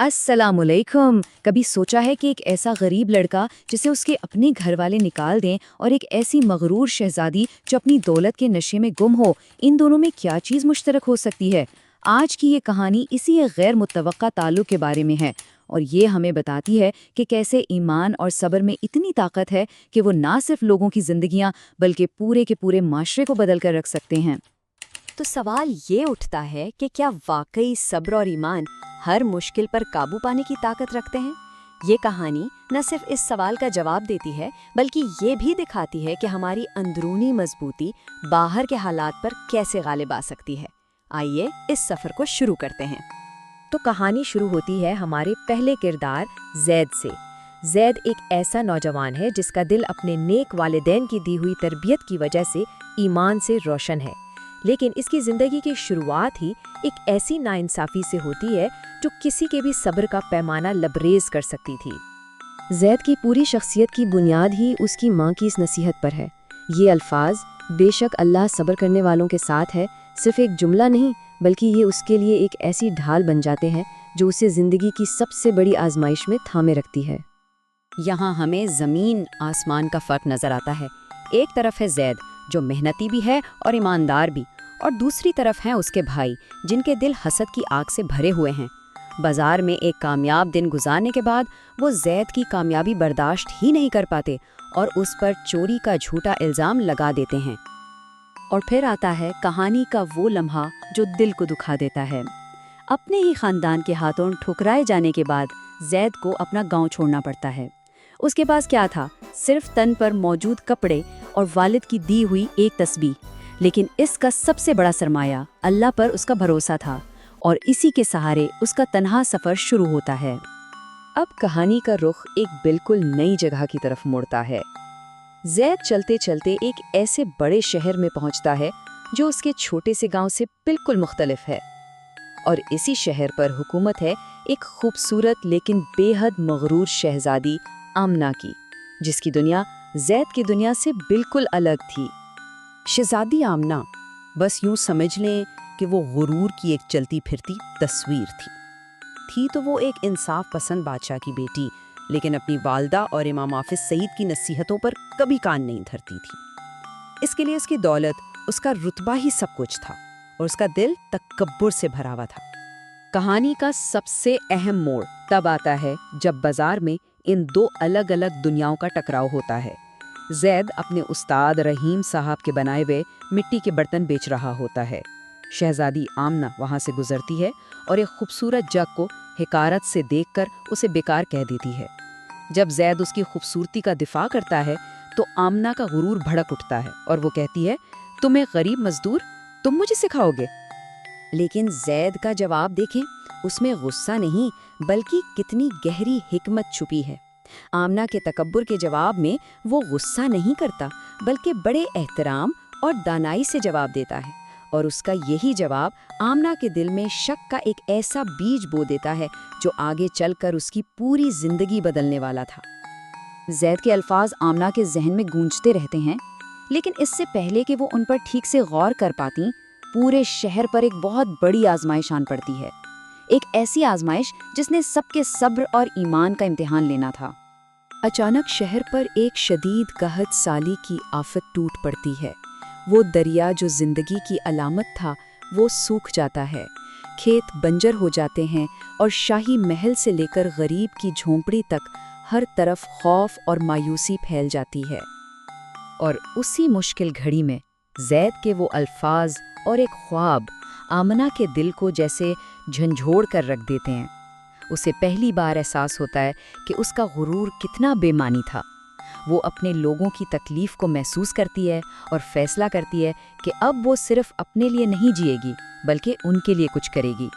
अस्सलाम वालेकुम। कभी सोचा है कि एक ऐसा गरीब लड़का जिसे उसके अपने घर वाले निकाल दें और एक ऐसी मगरूर शहजादी जो अपनी दौलत के नशे में गुम हो, इन दोनों में क्या चीज़ मुश्तरक हो सकती है? आज की ये कहानी इसी एक गैर मुतवक्का ताल्लुक के बारे में है और ये हमें बताती है कि कैसे ईमान और सब्र में इतनी ताकत है कि वो ना सिर्फ लोगों की जिंदगियां बल्कि पूरे के पूरे माशरे को बदल कर रख सकते हैं। तो सवाल ये उठता है कि क्या वाकई सब्र और ईमान हर मुश्किल पर काबू पाने की ताकत रखते हैं? ये कहानी न सिर्फ इस सवाल का जवाब देती है बल्कि ये भी दिखाती है कि हमारी अंदरूनी मजबूती बाहर के हालात पर कैसे गालिब आ सकती है। आइए इस सफर को शुरू करते हैं। तो कहानी शुरू होती है हमारे पहले किरदार ज़ैद से। ज़ैद एक ऐसा नौजवान है जिसका दिल अपने नेक वालिदैन की दी हुई तरबियत की वजह से ईमान से रोशन है, लेकिन इसकी ज़िंदगी की शुरुआत ही एक ऐसी नाइंसाफ़ी से होती है जो किसी के भी सब्र का पैमाना लबरेज कर सकती थी। ज़ैद की पूरी शख्सियत की बुनियाद ही उसकी माँ की इस नसीहत पर है। ये अल्फाज, बेशक अल्लाह सब्र करने वालों के साथ है, सिर्फ एक जुमला नहीं बल्कि ये उसके लिए एक ऐसी ढाल बन जाते हैं जो उसे ज़िंदगी की सबसे बड़ी आजमाइश में थामे रखती है। यहाँ हमें ज़मीन आसमान का फ़र्क नज़र आता है। एक तरफ है ज़ैद जो मेहनती भी है और ईमानदार भी, और दूसरी तरफ हैं उसके भाई जिनके दिल हसद की आग से भरे हुए हैं। बाजार में एक कामयाब दिन गुजारने के बाद वो ज़ैद की कामयाबी बर्दाश्त ही नहीं कर पाते और उस पर चोरी का झूठा इल्ज़ाम लगा देते हैं। और फिर आता है कहानी का वो लम्हा जो दिल को दुखा देता है। अपने ही खानदान के हाथों ठुकराए जाने के बाद ज़ैद को अपना गांव छोड़ना पड़ता है। उसके पास क्या था? सिर्फ तन पर मौजूद कपड़े और वालिद की दी हुई एक तस्बीह, लेकिन इसका सबसे बड़ा सरमाया अल्लाह पर उसका भरोसा था और इसी के सहारे उसका तन्हा सफ़र शुरू होता है। अब कहानी का रुख एक बिल्कुल नई जगह की तरफ मुड़ता है। ज़ैद चलते चलते एक ऐसे बड़े शहर में पहुंचता है जो उसके छोटे से गांव से बिल्कुल मुख्तलिफ है, और इसी शहर पर हुकूमत है एक खूबसूरत लेकिन बेहद मगरूर शहजादी आमना की, जिसकी दुनिया ज़ैद की दुनिया से बिल्कुल अलग थी। शहजादी आमना, बस यूं समझ लें कि वो गुरूर की एक चलती फिरती तस्वीर थी तो वो एक इंसाफ पसंद बादशाह की बेटी, लेकिन अपनी वालदा और इमाम हाफिज सईद की नसीहतों पर कभी कान नहीं धरती थी। इसके लिए उसकी दौलत, उसका रुतबा ही सब कुछ था और उसका दिल तकब्बुर से भरा हुआ था। कहानी का सबसे अहम मोड़ तब आता है जब बाजार में इन दो अलग अलग दुनियाओं का टकराव होता है। ज़ैद अपने उस्ताद रहीम साहब के बनाए हुए मिट्टी के बर्तन बेच रहा होता है। शहजादी आमना वहां से गुजरती है और एक खूबसूरत जग को हिकारत से देखकर उसे बेकार कह देती है। जब ज़ैद उसकी खूबसूरती का दिफा करता है तो आमना का गुरूर भड़क उठता है और वो कहती है, तुम एक गरीब मजदूर, तुम मुझे सिखाओगे? लेकिन ज़ैद का जवाब देखें, उसमें गुस्सा नहीं बल्कि कितनी गहरी हिकमत छुपी है। आमना के तकब्बुर के जवाब में वो गुस्सा नहीं करता बल्कि बड़े एहतराम और दानाई से जवाब देता है, और उसका यही जवाब आमना के दिल में शक का एक ऐसा बीज बो देता है जो आगे चलकर उसकी पूरी जिंदगी बदलने वाला था। ज़ैद के अल्फाज आमना के जहन में गूंजते रहते हैं, लेकिन इससे पहले कि वो उन पर ठीक से गौर कर पाती, पूरे शहर पर एक बहुत बड़ी आजमाइश आन पड़ती है। एक ऐसी आजमाइश जिसने सबके सब्र और ईमान का इम्तिहान लेना था। अचानक शहर पर एक शदीद कहत साली की आफत टूट पड़ती है। वो दरिया जो जिंदगी की अलामत था वो सूख जाता है, खेत बंजर हो जाते हैं और शाही महल से लेकर गरीब की झोंपड़ी तक हर तरफ खौफ और मायूसी फैल जाती है। और उसी मुश्किल घड़ी में ज़ैद के वो अल्फाज और एक ख्वाब आमना के दिल को जैसे झंझोड़ कर रख देते हैं। उसे पहली बार एहसास होता है कि उसका गुरूर कितना बेमानी था। वो अपने लोगों की तकलीफ को महसूस करती है और फैसला करती है कि अब वो सिर्फ अपने लिए नहीं जिएगी बल्कि उनके लिए कुछ करेगी।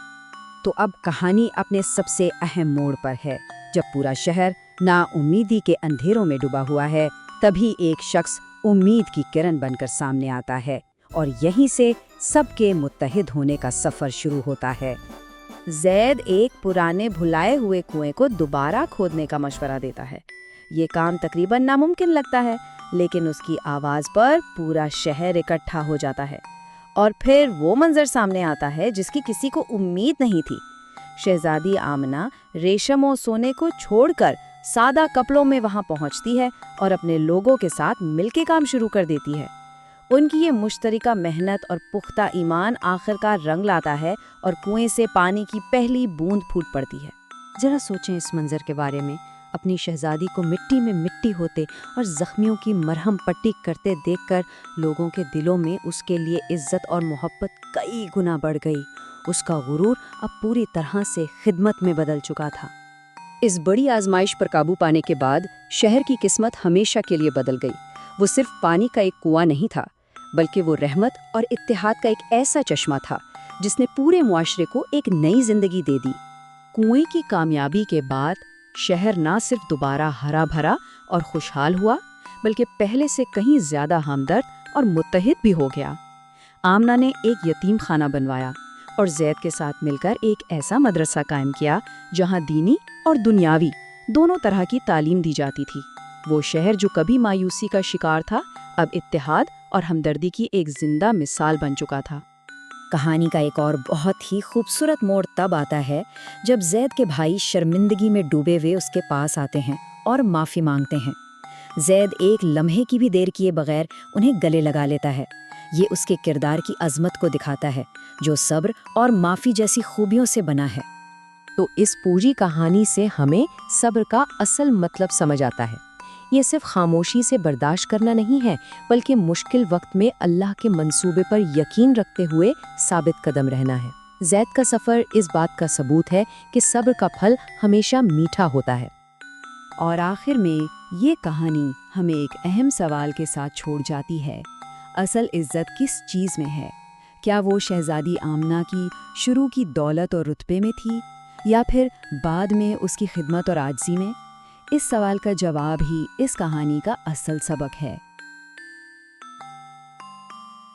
तो अब कहानी अपने सबसे अहम मोड़ पर है। जब पूरा शहर नाउम्मीदी के अंधेरों में डूबा हुआ है, तभी एक शख्स उम्मीद की किरण बनकर सामने आता है और यहीं से सबके मुत्तहिद होने का सफर शुरू होता है। ज़ैद एक पुराने भुलाए हुए कुएं को दोबारा खोदने का मशवरा देता है। ये काम तकरीबन नामुमकिन लगता है, लेकिन उसकी आवाज़ पर पूरा शहर इकट्ठा हो जाता है और फिर वो मंजर सामने आता है जिसकी किसी को उम्मीद नहीं थी। شہزادی آمنہ ریشم و سونے کو چھوڑ کر سادہ کپڑوں میں وہاں پہنچتی ہے اور اپنے لوگوں کے ساتھ مل کے کام شروع کر دیتی ہے۔ ان کی یہ مشترکہ محنت اور پختہ ایمان آخرکار رنگ لاتا ہے اور کنویں سے پانی کی پہلی بوند پھوٹ پڑتی ہے۔ ذرا سوچیں اس منظر کے بارے میں، اپنی شہزادی کو مٹی میں مٹی ہوتے اور زخمیوں کی مرہم پٹی کرتے دیکھ کر لوگوں کے دلوں میں اس کے لیے عزت اور محبت کئی گنا بڑھ گئی۔ اس کا غرور اب پوری طرح سے خدمت میں بدل چکا تھا۔ اس بڑی آزمائش پر قابو پانے کے بعد شہر کی قسمت ہمیشہ کے لیے بدل گئی۔ وہ صرف پانی کا ایک کنواں نہیں تھا، بلکہ وہ رحمت اور اتحاد کا ایک ایسا چشمہ تھا جس نے پورے معاشرے کو ایک نئی زندگی دے دی۔ کنویں کی کامیابی کے بعد شہر نہ صرف دوبارہ ہرا بھرا اور خوشحال ہوا، بلکہ پہلے سے کہیں زیادہ ہمدرد اور متحد بھی ہو گیا۔ آمنہ نے ایک یتیم خانہ بنوایا اور زید کے ساتھ مل کر ایک ایسا مدرسہ قائم کیا جہاں دینی اور دنیاوی دونوں طرح کی تعلیم دی جاتی تھی۔ وہ شہر جو کبھی مایوسی کا شکار تھا، اب اتحاد اور ہمدردی کی ایک زندہ مثال بن چکا تھا۔ کہانی کا ایک اور بہت ہی خوبصورت موڑ تب آتا ہے جب زید کے بھائی شرمندگی میں ڈوبے ہوئے اس کے پاس آتے ہیں اور معافی مانگتے ہیں۔ زید ایک لمحے کی بھی دیر کیے بغیر انہیں گلے لگا لیتا ہے۔ یہ اس کے کردار کی عظمت کو دکھاتا ہے جو صبر اور معافی جیسی خوبیوں سے بنا ہے۔ تو اس پوری کہانی سے ہمیں صبر کا اصل مطلب سمجھ آتا ہے۔ یہ صرف خاموشی سے برداشت کرنا نہیں ہے، بلکہ مشکل وقت میں اللہ کے منصوبے پر یقین رکھتے ہوئے ثابت قدم رہنا ہے۔ زید کا سفر اس بات کا ثبوت ہے کہ صبر کا پھل ہمیشہ میٹھا ہوتا ہے۔ اور آخر میں یہ کہانی ہمیں ایک اہم سوال کے ساتھ چھوڑ جاتی ہے۔ اصل عزت کس چیز میں ہے؟ کیا وہ شہزادی آمنہ کی شروع کی دولت اور رتبے میں تھی، یا پھر بعد میں اس کی خدمت اور عاجزی میں؟ اس سوال کا جواب ہی اس کہانی کا اصل سبق ہے۔